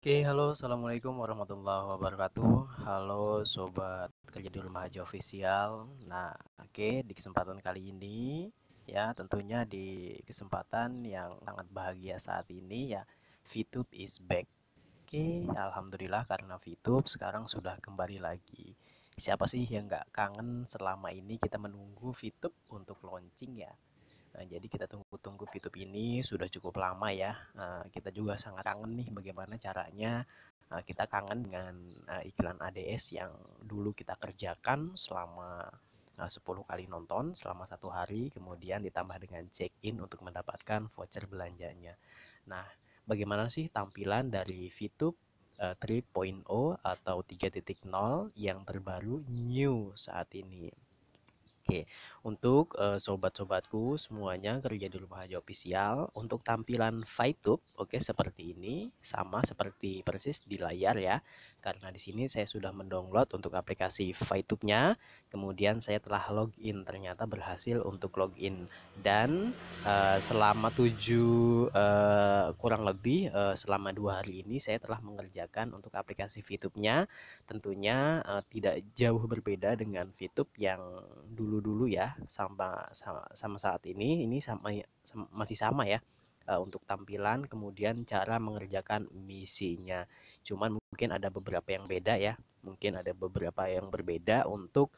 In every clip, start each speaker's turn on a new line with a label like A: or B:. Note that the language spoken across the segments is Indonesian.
A: Oke, halo, assalamualaikum warahmatullahi wabarakatuh. Halo, sobat kerja di rumah aja official. Nah, oke, di kesempatan kali ini, ya, tentunya di kesempatan yang sangat bahagia saat ini, ya, VTube is back. Oke, alhamdulillah karena VTube sekarang sudah kembali lagi. Siapa sih yang nggak kangen selama ini kita menunggu VTube untuk launching ya? Nah, jadi kita tunggu-tunggu VTube ini sudah cukup lama ya. Kita juga sangat kangen nih bagaimana caranya kita kangen dengan iklan ADS yang dulu kita kerjakan selama 10 kali nonton selama 1 hari, kemudian ditambah dengan check-in untuk mendapatkan voucher belanjanya. Nah, bagaimana sih tampilan dari VTube 3.0 atau 3.0 yang terbaru new saat ini? Oke, untuk sobat-sobatku semuanya kerja di rumah aja official, untuk tampilan VTube, oke, seperti ini, sama seperti persis di layar ya. Karena di sini saya sudah mendownload untuk aplikasi VTube-nya, kemudian saya telah login, ternyata berhasil untuk login dan selama kurang lebih selama 2 hari ini saya telah mengerjakan untuk aplikasi VTube-nya. Tentunya tidak jauh berbeda dengan VTube yang dulu-dulu ya, sama saat ini masih sama ya, untuk tampilan kemudian cara mengerjakan misinya. Cuman mungkin ada beberapa yang beda ya, mungkin ada beberapa yang berbeda untuk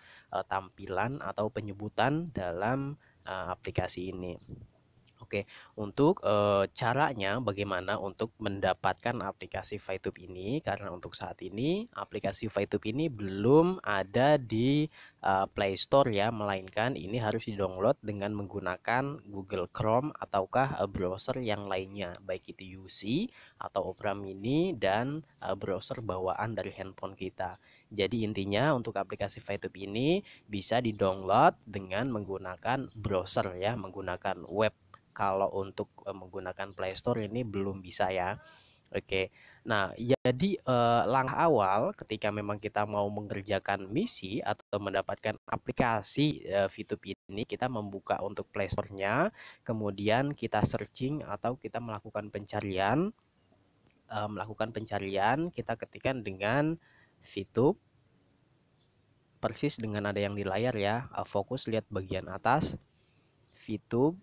A: tampilan atau penyebutan dalam aplikasi ini. Oke, untuk caranya bagaimana untuk mendapatkan aplikasi VTube ini, karena untuk saat ini aplikasi VTube ini belum ada di Play Store ya, melainkan ini harus di-download dengan menggunakan Google Chrome ataukah browser yang lainnya, baik itu UC atau Opera Mini dan browser bawaan dari handphone kita. Jadi intinya untuk aplikasi VTube ini bisa di-download dengan menggunakan browser ya, menggunakan web. Kalau untuk menggunakan Play Store ini belum bisa ya. Oke. Nah, jadi langkah awal ketika memang kita mau mengerjakan misi atau mendapatkan aplikasi VTube ini, kita membuka untuk Play Store-nya, kemudian kita searching atau kita melakukan pencarian, kita ketikkan dengan VTube, persis dengan ada yang di layar ya. Fokus lihat bagian atas, VTube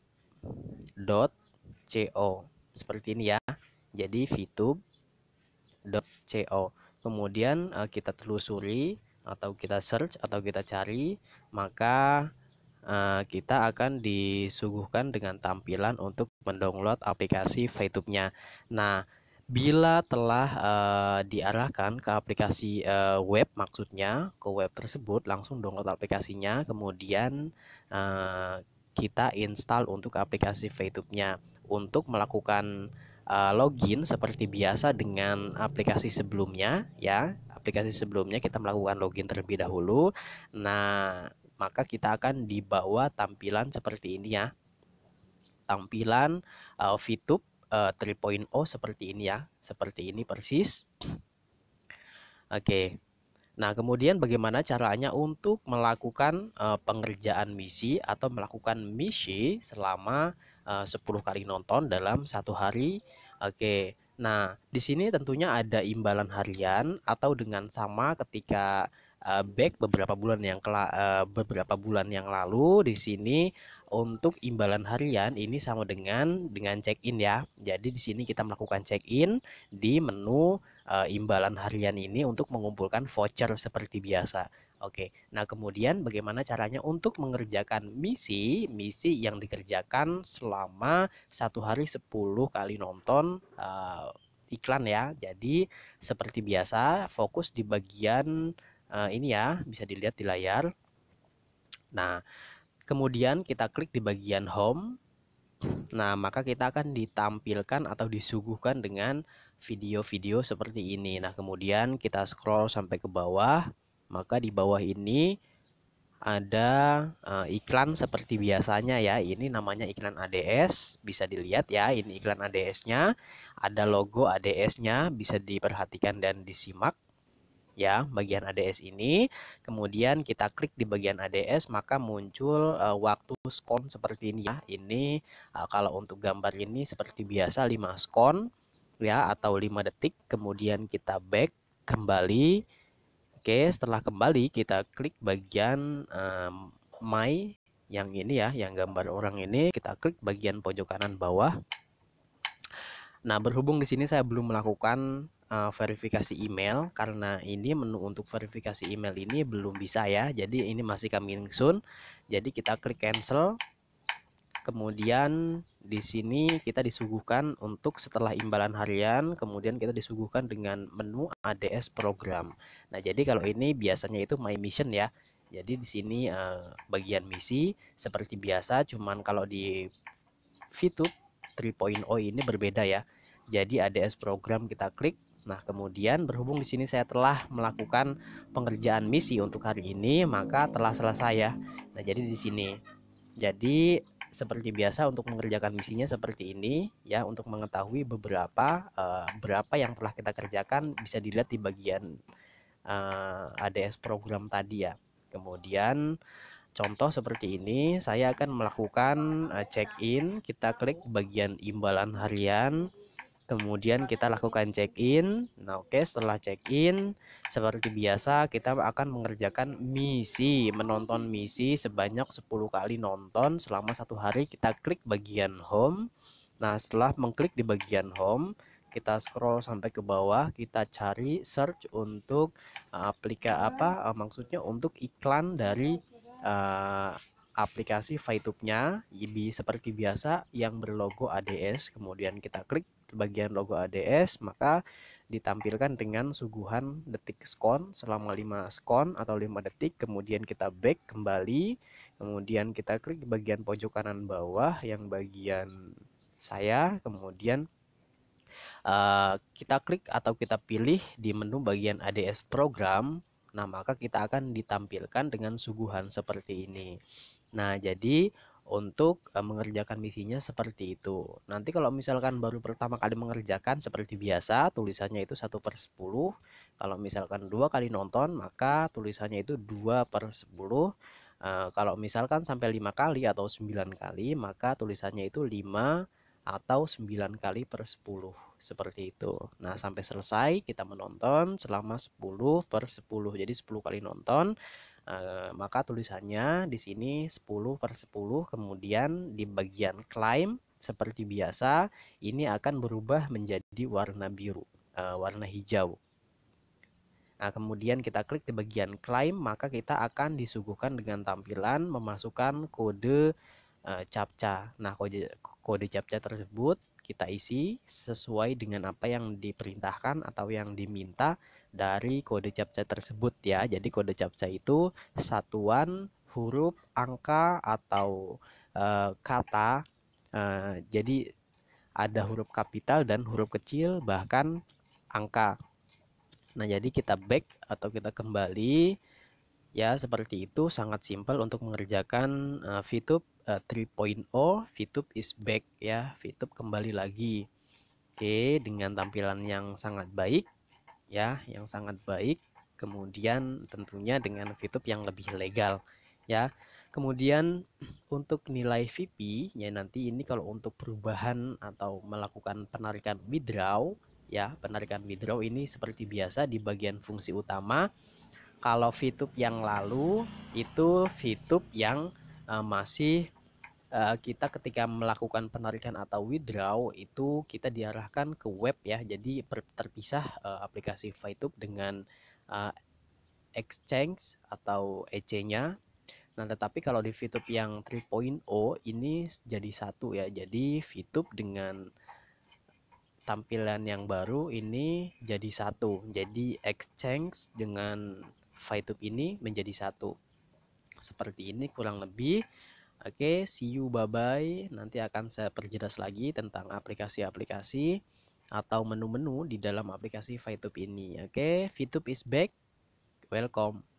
A: .co seperti ini ya. Jadi VTube.co. Kemudian kita telusuri atau kita search atau kita cari, maka kita akan disuguhkan dengan tampilan untuk mendownload aplikasi VTube-nya. Nah, bila telah diarahkan ke aplikasi web, maksudnya ke web tersebut, langsung download aplikasinya, kemudian kita install untuk aplikasi VTube-nya. Untuk melakukan login seperti biasa dengan aplikasi sebelumnya ya, aplikasi sebelumnya kita melakukan login terlebih dahulu. Nah, maka kita akan dibawa tampilan seperti ini ya, tampilan VTube 3.0 seperti ini ya, seperti ini persis. Oke. Nah, kemudian bagaimana caranya untuk melakukan pengerjaan misi atau melakukan misi selama 10 kali nonton dalam 1 hari. Oke. Nah, di sini tentunya ada imbalan harian atau dengan sama ketika back beberapa bulan yang lalu. Di sini untuk imbalan harian ini sama dengan check-in ya. Jadi di sini kita melakukan check-in di menu imbalan harian ini untuk mengumpulkan voucher seperti biasa. Oke, nah kemudian bagaimana caranya untuk mengerjakan misi yang dikerjakan selama 1 hari 10 kali nonton iklan ya. Jadi seperti biasa, fokus di bagian ini ya, bisa dilihat di layar. Nah, kemudian kita klik di bagian home. Nah, maka kita akan ditampilkan atau disuguhkan dengan video-video seperti ini. Nah, kemudian kita scroll sampai ke bawah, maka di bawah ini ada iklan seperti biasanya ya. Ini namanya iklan ADS, bisa dilihat ya, ini iklan ADS-nya. Ada logo ADS-nya, bisa diperhatikan dan disimak ya bagian ADS ini. Kemudian kita klik di bagian ADS, maka muncul waktu skon seperti ini ya. Ini kalau untuk gambar ini seperti biasa 5 skon. ya, atau 5 detik, kemudian kita back kembali. Oke, setelah kembali kita klik bagian my yang ini ya, yang gambar orang ini, kita klik bagian pojok kanan bawah. Nah, berhubung di sini saya belum melakukan verifikasi email karena ini menu untuk verifikasi email ini belum bisa ya. Jadi ini masih coming soon. Jadi kita klik cancel. Kemudian di sini kita disuguhkan untuk setelah imbalan harian, kemudian kita disuguhkan dengan menu ADS program. Nah, jadi kalau ini biasanya itu my mission ya. Jadi di sini bagian misi seperti biasa, cuman kalau di VTube 3.0 ini berbeda ya. Jadi ADS program kita klik. Nah, kemudian berhubung di sini saya telah melakukan pengerjaan misi untuk hari ini, maka telah selesai ya. Nah, jadi di sini. Jadi seperti biasa untuk mengerjakan misinya seperti ini ya, untuk mengetahui berapa yang telah kita kerjakan bisa dilihat di bagian ADS program tadi ya. Kemudian contoh seperti ini, saya akan melakukan check-in. Kita klik bagian imbalan harian, kemudian kita lakukan check-in. Nah, oke, setelah check-in seperti biasa kita akan mengerjakan misi, menonton misi sebanyak 10 kali nonton selama 1 hari. Kita klik bagian home. Nah, setelah mengklik di bagian home, kita scroll sampai ke bawah, kita cari search untuk maksudnya untuk iklan dari aplikasi VTube-nya seperti biasa yang berlogo ADS. Kemudian kita klik bagian logo ADS, maka ditampilkan dengan suguhan detik skon selama 5 skon atau 5 detik. Kemudian kita back kembali, kemudian kita klik di bagian pojok kanan bawah yang bagian saya, kemudian kita klik atau kita pilih di menu bagian ADS program. Nah, maka kita akan ditampilkan dengan suguhan seperti ini. Nah, jadi untuk mengerjakan misinya seperti itu. Nanti kalau misalkan baru pertama kali mengerjakan seperti biasa, tulisannya itu 1/10. Kalau misalkan 2 kali nonton, maka tulisannya itu 2/10. Kalau misalkan sampai 5 kali atau 9 kali, maka tulisannya itu 5 atau 9 kali per 10 seperti itu. Nah, sampai selesai kita menonton selama 10/10. Jadi 10 kali nonton, maka tulisannya di sini 10/10. Kemudian di bagian claim seperti biasa ini akan berubah menjadi warna biru, warna hijau. Nah, kemudian kita klik di bagian claim, maka kita akan disuguhkan dengan tampilan memasukkan kode CAPTCHA. Nah, kode CAPTCHA tersebut kita isi sesuai dengan apa yang diperintahkan atau yang diminta dari kode CAPTCHA tersebut ya. Jadi kode CAPTCHA itu satuan, huruf, angka atau kata. Jadi ada huruf kapital dan huruf kecil, bahkan angka. Nah, jadi kita back atau kita kembali ya, seperti itu. Sangat simpel untuk mengerjakan VTube 3.0. VTube is back ya, VTube kembali lagi. Oke, dengan tampilan yang sangat baik ya, yang sangat baik. Kemudian tentunya dengan VTube yang lebih legal ya. Kemudian untuk nilai VP ya, nanti ini kalau untuk perubahan atau melakukan penarikan withdraw ya, penarikan withdraw ini seperti biasa di bagian fungsi utama. Kalau VTube yang lalu itu VTube yang masih kita ketika melakukan penarikan atau withdraw itu kita diarahkan ke web ya. Jadi terpisah aplikasi VTube dengan exchange atau EC-nya. Nah, tetapi kalau di VTube yang 3.0 ini jadi satu ya. Jadi VTube dengan tampilan yang baru ini jadi satu. Jadi exchange dengan VTube ini menjadi satu. Seperti ini kurang lebih. Oke, see you, bye bye. Nanti akan saya perjelas lagi tentang aplikasi-aplikasi atau menu-menu di dalam aplikasi VTube ini. Oke, VTube is back. Welcome.